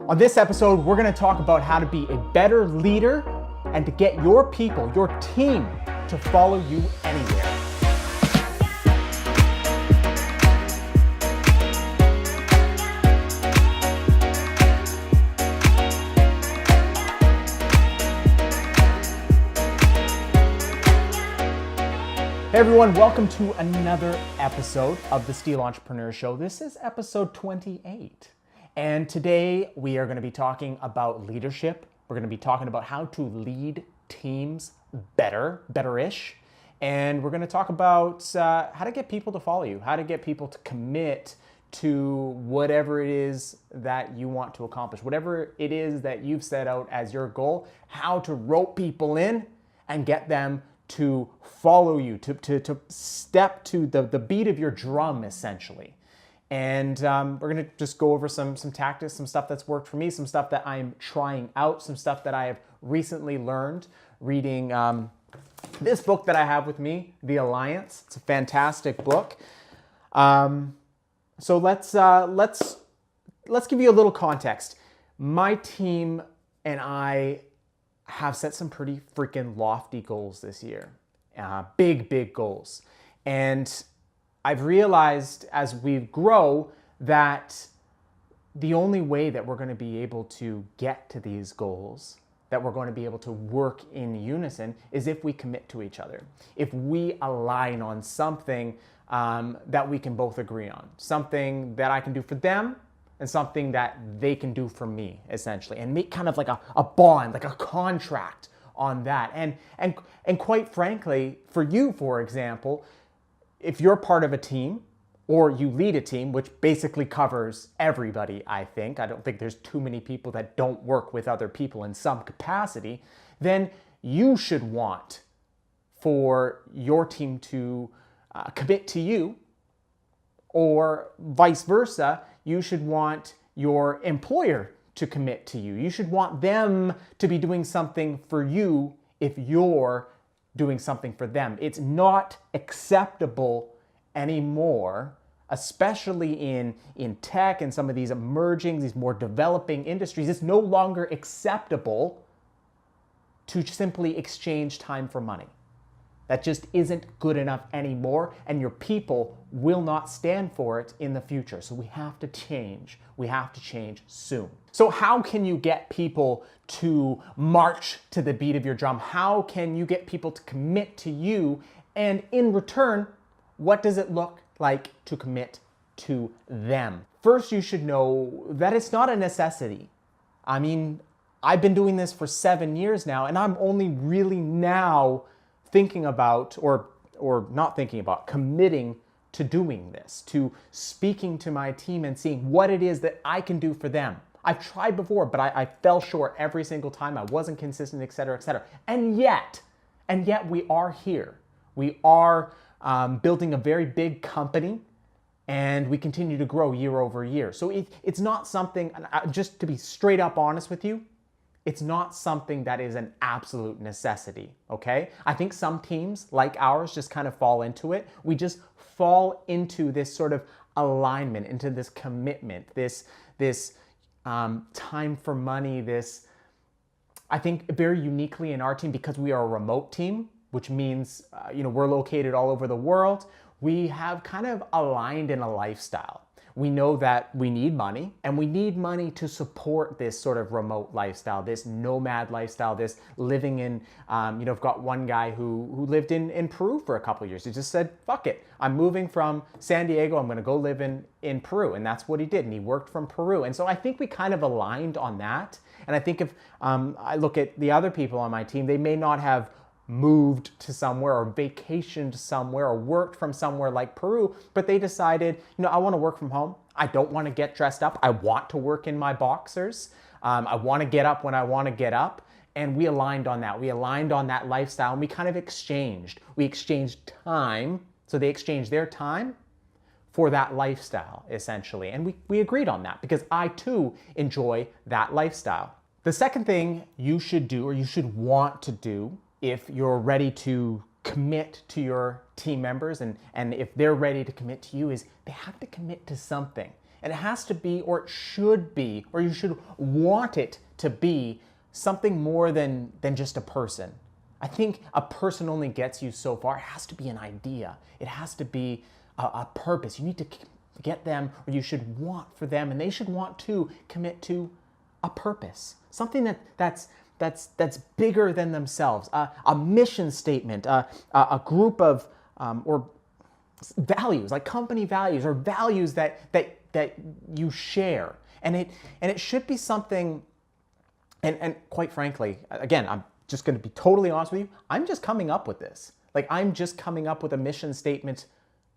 On this episode, we're going to talk about how to be a better leader and to get your people, your team, to follow you anywhere. Hey everyone, welcome to another episode of the Steele Entrepreneur Show. This is episode 28. And today we are going to be talking about leadership. We're going to be talking about how to lead teams better-ish. And we're going to talk about how to get people to follow you, how to get people to commit to whatever it is that you want to accomplish, whatever it is that you've set out as your goal, how to rope people in and get them to follow you, to step to the beat of your drum, essentially. And we're gonna just go over some tactics, some stuff that's worked for me, some stuff that I'm trying out, some stuff that I have recently learned reading this book that I have with me, The Alliance. It's a fantastic book. So let's give you a little context. My team and I have set some pretty freaking lofty goals this year. Big goals. And I've realized as we grow that the only way that we're going to be able to get to these goals, that we're going to be able to work in unison, is if we commit to each other. If we align on something that we can both agree on, something that I can do for them and something that they can do for me, essentially, and make kind of like a bond, like a contract on that. And quite frankly, for you, for example, if you're part of a team or you lead a team, which basically covers everybody, I don't think there's too many people that don't work with other people in some capacity, then you should want for your team to commit to you, or vice versa. You should want your employer to commit to you. You should want them to be doing something for you if you're doing something for them. It's not acceptable anymore, especially in tech and some of these emerging, these more developing industries. It's no longer acceptable to simply exchange time for money. That just isn't good enough anymore, and your people will not stand for it in the future. So we have to change. We have to change soon. So how can you get people to march to the beat of your drum? How can you get people to commit to you? And in return, what does it look like to commit to them? First, you should know that it's not a necessity. I mean, I've been doing this for 7 years now, and I'm only really now thinking about, or not thinking about, committing to doing this, to speaking to my team and seeing what it is that I can do for them. I've tried before, but I fell short every single time. I wasn't consistent, et cetera, et cetera. And yet we are here. We are building a very big company, and we continue to grow year over year. So it's not something, just to be straight up honest with you, it's not something that is an absolute necessity, okay? I think some teams like ours just kind of fall into it. We just fall into this sort of alignment, into this commitment, this time for money, I think very uniquely in our team, because we are a remote team, which means we're located all over the world, we have kind of aligned in a lifestyle. We know that we need money, and we need money to support this sort of remote lifestyle, this nomad lifestyle, this living in, I've got one guy who lived in Peru for a couple of years. He just said, fuck it, I'm moving from San Diego, I'm gonna go live in Peru. And that's what he did, and he worked from Peru. And so I think we kind of aligned on that. And I think if I look at the other people on my team, they may not have moved to somewhere or vacationed somewhere or worked from somewhere like Peru, but they decided, I want to work from home. I don't want to get dressed up. I want to work in my boxers. I want to get up when I want to get up. And we aligned on that. We aligned on that lifestyle, and we kind of exchanged. We exchanged time. So they exchanged their time for that lifestyle, essentially. And we agreed on that because I too enjoy that lifestyle. The second thing you should do, or you should want to do, if you're ready to commit to your team members and if they're ready to commit to you, is they have to commit to something. And it has to be, or it should be, or you should want it to be something more than just a person. I think a person only gets you so far. It has to be an idea. It has to be a purpose. You need to get them, or you should want for them, and they should want to commit to a purpose. Something that's bigger than themselves. A mission statement, a group of, or values, like company values, or values that you share. And it should be something, and quite frankly, again, I'm just going to be totally honest with you, I'm just coming up with this. Like, I'm just coming up with a mission statement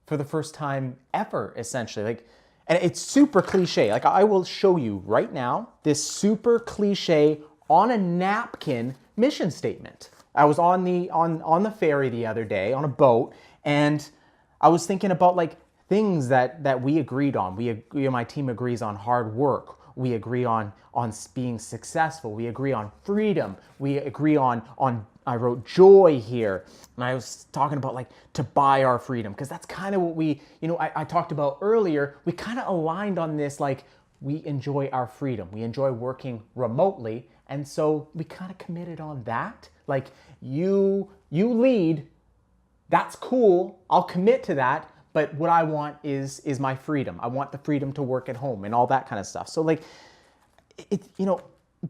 for the first time ever, essentially. Like, and it's super cliche. Like, I will show you right now this super cliche on a napkin mission statement. I was on the ferry the other day on a boat, and I was thinking about like things that we agreed on. My team agrees on hard work. We agree on being successful. We agree on freedom. We agree on I wrote joy here. And I was talking about like to buy our freedom, because that's kind of what I talked about earlier. We kind of aligned on this, like we enjoy our freedom. We enjoy working remotely. And so we kind of committed on that. Like you lead, that's cool. I'll commit to that. But what I want is my freedom. I want the freedom to work at home and all that kind of stuff. So like,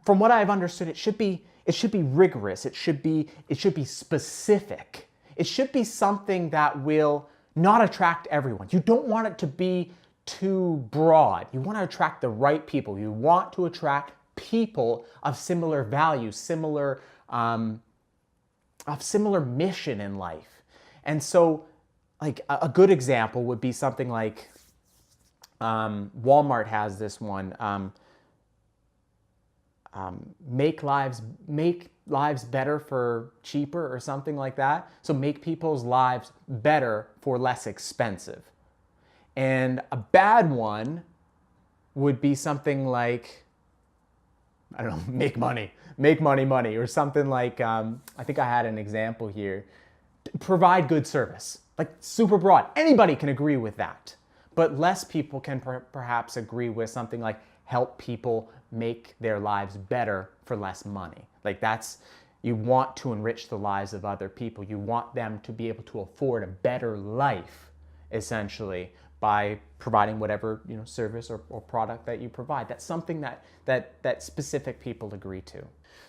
from what I've understood, it should be rigorous. It should be specific. It should be something that will not attract everyone. You don't want it to be too broad. You want to attract the right people. You want to attract people of similar values, of similar mission in life. And so, like a good example would be something like Walmart has this one, make lives better for cheaper, or something like that. So make people's lives better for less expensive. And a bad one would be something like, I don't know, make money, or something like, I think I had an example here, provide good service. Like super broad. Anybody can agree with that. But less people can perhaps agree with something like help people make their lives better for less money. Like you want to enrich the lives of other people. You want them to be able to afford a better life, essentially, by providing whatever service or product that you provide. That's something that specific people agree to.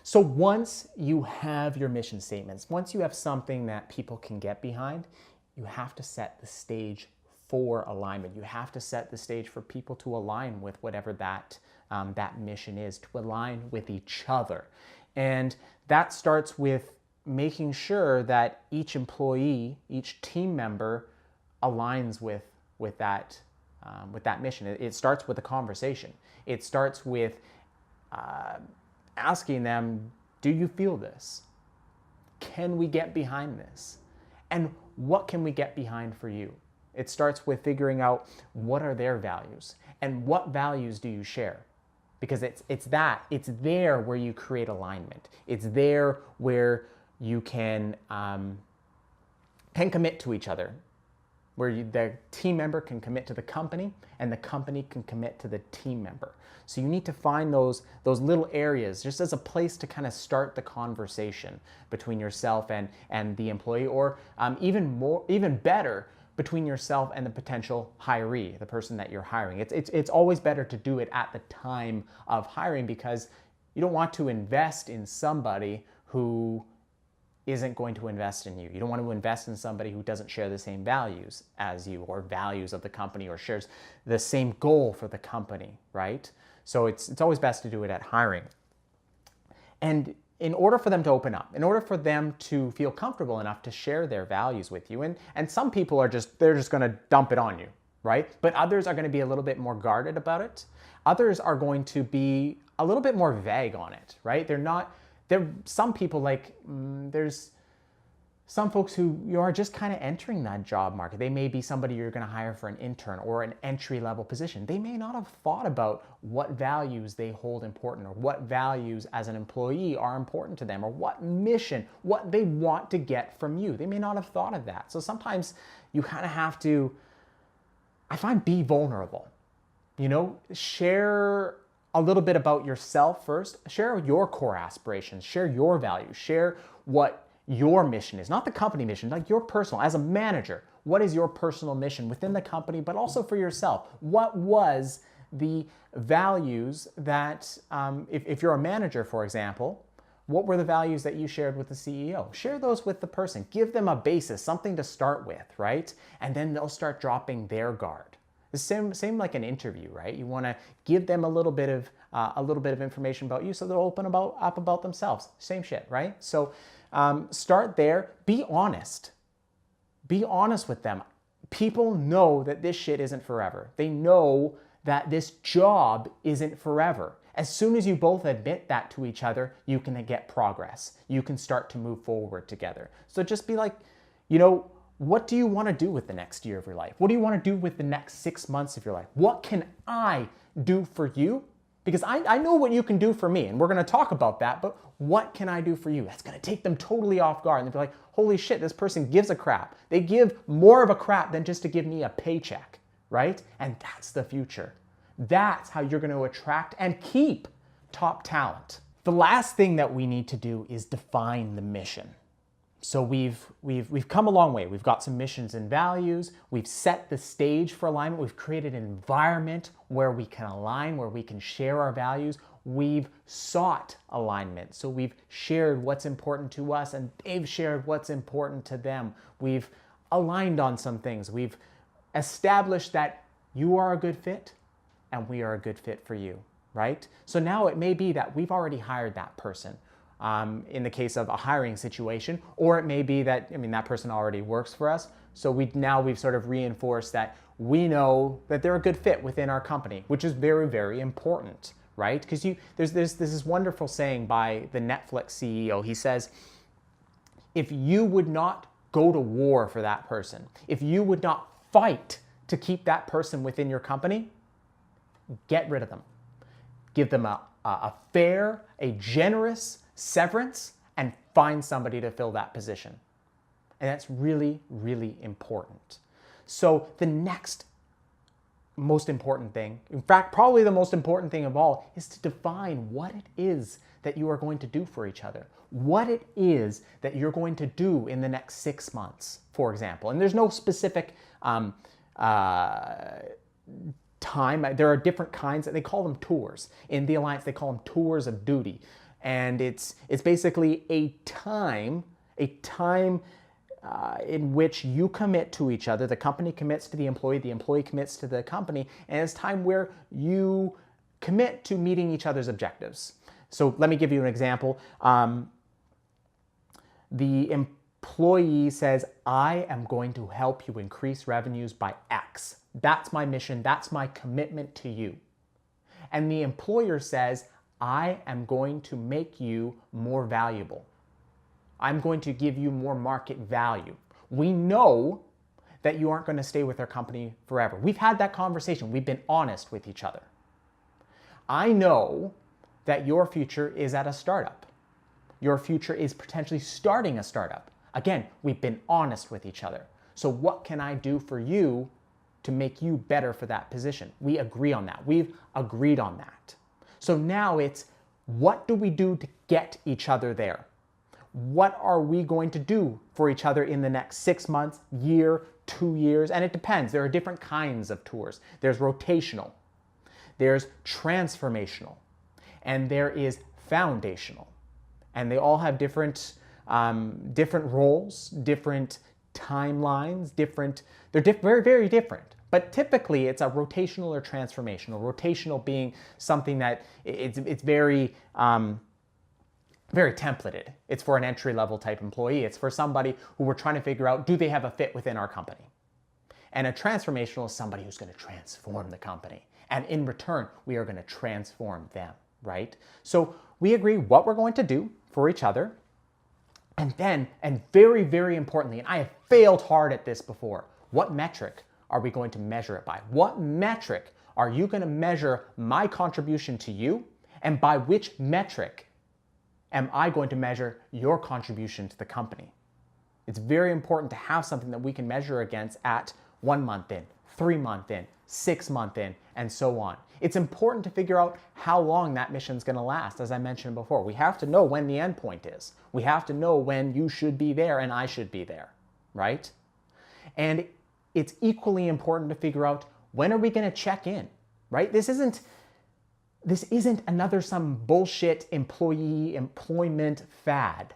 So once you have your mission statements, once you have something that people can get behind, you have to set the stage for alignment. You have to set the stage for people to align with whatever that mission is, to align with each other. And that starts with making sure that each employee, each team member aligns with that mission. It starts with a conversation. It starts with asking them, do you feel this? Can we get behind this? And what can we get behind for you? It starts with figuring out what are their values and what values do you share? Because it's there where you create alignment. It's there where you can commit to each other, where the team member can commit to the company and the company can commit to the team member. So you need to find those little areas just as a place to kind of start the conversation between yourself and the employee, or even better, between yourself and the potential hiree, the person that you're hiring. It's always better to do it at the time of hiring, because you don't want to invest in somebody who isn't going to invest in you. You don't want to invest in somebody who doesn't share the same values as you, or values of the company, or shares the same goal for the company, right? So it's always best to do it at hiring. And in order for them to open up, in order for them to feel comfortable enough to share their values with you, and some people they're just going to dump it on you, right? But others are going to be a little bit more guarded about it. Others are going to be a little bit more vague on it, right? Some people, there's some folks who you are just kind of entering that job market. They may be somebody you're going to hire for an intern or an entry-level position. They may not have thought about what values they hold important, or what values as an employee are important to them, or what mission, what they want to get from you. They may not have thought of that. So sometimes you kind of have to, I find, be vulnerable. Share a little bit about yourself first. Share your core aspirations, share your values, share what your mission is, not the company mission, like your personal, as a manager, what is your personal mission within the company, but also for yourself? What was the values that, if you're a manager, for example, what were the values that you shared with the CEO? Share those with the person. Give them a basis, something to start with, right? And then they'll start dropping their guard. The same like an interview, right? You want to give them a little bit of information about you, so they'll open up about themselves. Same shit, right? So start there. Be honest. Be honest with them. People know that this shit isn't forever. They know that this job isn't forever. As soon as you both admit that to each other, you can get progress. You can start to move forward together. So just be like, what do you want to do with the next year of your life? What do you want to do with the next 6 months of your life? What can I do for you? Because I know what you can do for me, and we're going to talk about that, but what can I do for you? That's going to take them totally off guard. And they'll be like, holy shit, this person gives a crap. They give more of a crap than just to give me a paycheck, right? And that's the future. That's how you're going to attract and keep top talent. The last thing that we need to do is define the mission. So we've come a long way. We've got some missions and values. We've set the stage for alignment. We've created an environment where we can align, where we can share our values. We've sought alignment. So we've shared what's important to us and they've shared what's important to them. We've aligned on some things. We've established that you are a good fit and we are a good fit for you, right? So now it may be that we've already hired that person. In the case of a hiring situation, or it may be that, that person already works for us. So we've sort of reinforced that we know that they're a good fit within our company, which is very, very important, right? Because there's this wonderful saying by the Netflix CEO. He says, if you would not go to war for that person, if you would not fight to keep that person within your company, get rid of them. Give them a fair, a generous severance and find somebody to fill that position. And that's really, really important. So the next most important thing, in fact, probably the most important thing of all, is to define what it is that you are going to do for each other. What it is that you're going to do in the next 6 months, for example. And there's no specific time. There are different kinds. They call them tours. In the Alliance, they call them tours of duty. And it's basically a time in which you commit to each other. The company commits to the employee commits to the company, and it's time where you commit to meeting each other's objectives. So let me give you an example. The employee says, I am going to help you increase revenues by X. That's my mission. That's my commitment to you. And the employer says, I am going to make you more valuable. I'm going to give you more market value. We know that you aren't going to stay with our company forever. We've had that conversation. We've been honest with each other. I know that your future is at a startup. Your future is potentially starting a startup. Again, we've been honest with each other. So what can I do for you to make you better for that position? We agree on that. We've agreed on that. So now it's, what do we do to get each other there? What are we going to do for each other in the next 6 months, year, 2 years? And it depends. There are different kinds of tours. There's rotational, there's transformational, and there is foundational. And they all have different roles, different timelines, they're very, very different. But typically it's a rotational or transformational. Rotational being something that it's very, very templated. It's for an entry-level type employee. It's for somebody who we're trying to figure out, do they have a fit within our company? And a transformational is somebody who's going to transform the company. And in return, we are going to transform them, right? So we agree what we're going to do for each other. And then, and very, very importantly, and I have failed hard at this before, what metric are we going to measure it by? What metric are you going to measure my contribution to you? And by which metric am I going to measure your contribution to the company? It's very important to have something that we can measure against at 1 month in, 3 month in, 6 months in, and so on. It's important to figure out how long that mission's going to last. As I mentioned before, we have to know when the end point is. We have to know when you should be there and I should be there, right? And it's equally important to figure out, when are we going to check in, right? This isn't another some bullshit employment fad,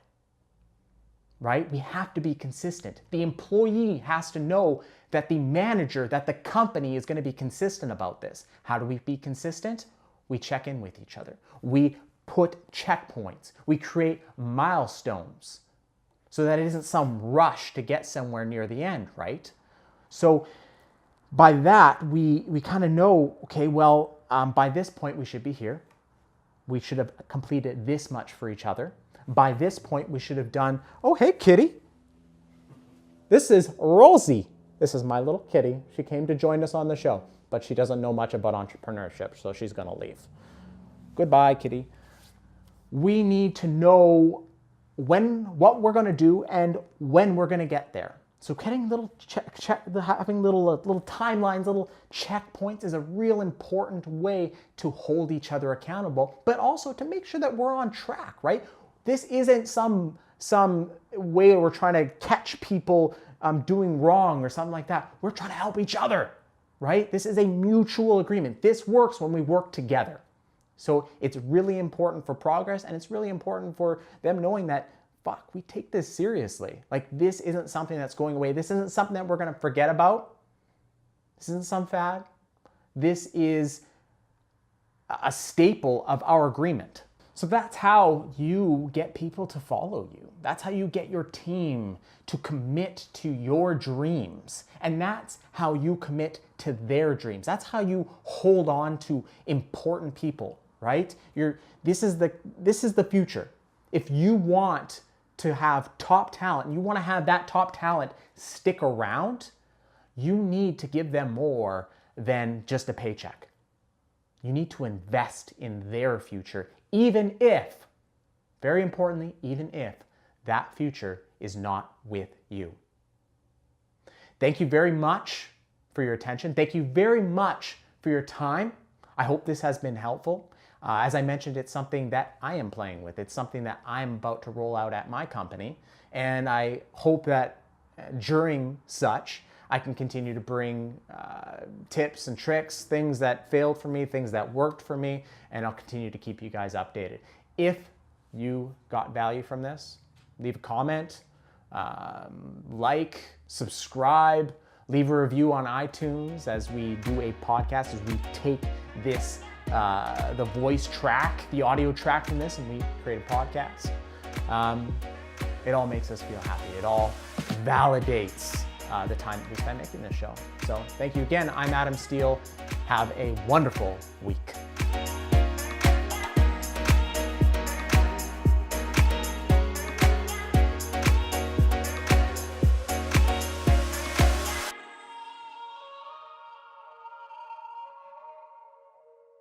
right? We have to be consistent. The employee has to know that the manager, that the company is going to be consistent about this. How do we be consistent? We check in with each other. We put checkpoints. We create milestones so that it isn't some rush to get somewhere near the end, right? So by that, we kind of know, okay, well, by this point, we should be here. We should have completed this much for each other. By this point, we should have done, oh, hey, kitty. This is Rosie. This is my little kitty. She came to join us on the show, but she doesn't know much about entrepreneurship, so she's going to leave. Goodbye, kitty. We need to know what we're going to do and when we're going to get there. So getting having little timelines, little checkpoints is a real important way to hold each other accountable, but also to make sure that we're on track, right? This isn't some way we're trying to catch people doing wrong or something like that. We're trying to help each other, right? This is a mutual agreement. This works when we work together. So it's really important for progress, and it's really important for them knowing that, fuck, we take this seriously. Like, this isn't something that's going away. This isn't something that we're going to forget about. This isn't some fad. This is a staple of our agreement. So that's how you get people to follow you. That's how you get your team to commit to your dreams. And that's how you commit to their dreams. That's how you hold on to important people, right? This is the future. If you want to have top talent, you want to have that top talent stick around, you need to give them more than just a paycheck. You need to invest in their future, even if, very importantly, even if that future is not with you. Thank you very much for your attention. Thank you very much for your time. I hope this has been helpful. As I mentioned, it's something that I am playing with. It's something that I'm about to roll out at my company. And I hope that during such, I can continue to bring tips and tricks, things that failed for me, things that worked for me, and I'll continue to keep you guys updated. If you got value from this, leave a comment, like, subscribe, leave a review on iTunes as we do a podcast, as we take this the voice track, the audio track from this, and we create a podcast. It all makes us feel happy. It all validates the time that we spend making this show. So thank you again. I'm Adam Steele. Have a wonderful week.